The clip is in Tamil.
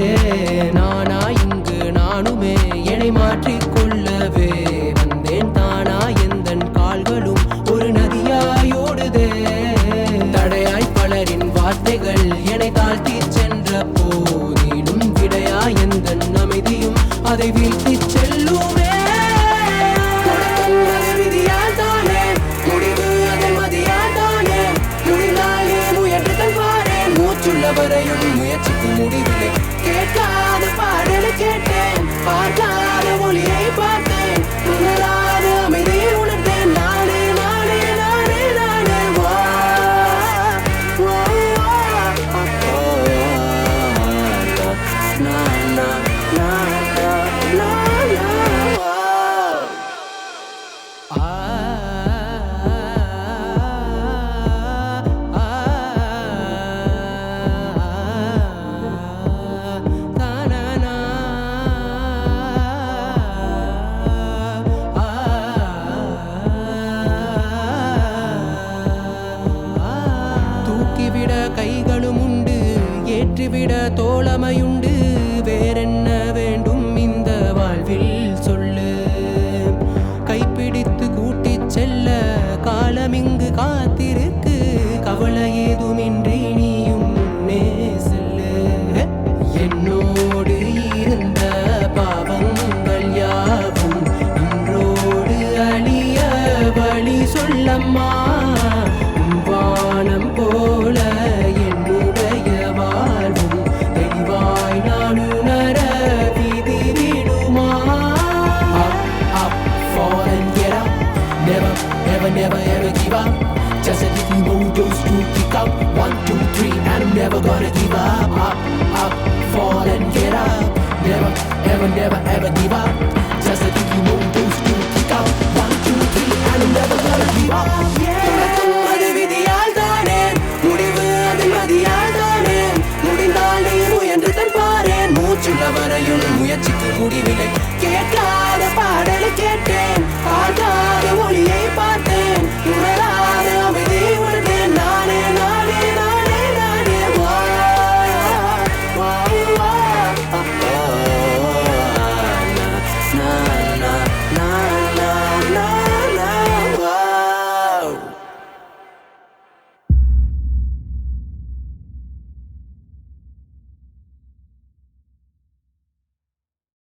உயிரே நானா இங்கு நானுமே என்னை மாற்றிக்கொள்ளவே வந்தேன் தானா எந்தன் கால்களும் ஒரு நதியாயோடுதே தடையாய் பலரின் வார்த்தைகள் என்னை தாழ்த்தி சென்ற போதிலும் விடையா எந்தன் அமைதியும் அதை வீழ்த்தி செல்லுமே வரையும் முயற்சிக்கு முடிவில்லை கேட்காத பாடலை கேட்டேன் பார்க்காத மொழியை பார்த்தேன் உணராத அமைதியை உணர்ந்தேன் நானே நானே நானே நானே வா வா நா நா நா நா தூக்கிவிட கைகளும் உண்டு ஏற்றிவிட தோழமையுண்டு வேறென்ன வேண்டும் இந்த வாழ்வில் சொல்லு கைப்பிடித்து கூட்டிச் செல்ல காலமிங்கு காத்திருக்கு கவலை ஏதுமின்றி நீயும் முன்னே செல்லு என்னோடு இருந்த பாவங்கள் யாவும் இன்றோடு அழிய வழி சொல்லம்மா வானம் போல என்னுடைய வாழ்வும் தெளிவாய் நான் உணர விதி விடுமா up, fall and get up never, never, never ever give up just as if you know those two kick up 1, 2, 3 and I'm never gonna give up up, fall and get up never, ever, never ever give up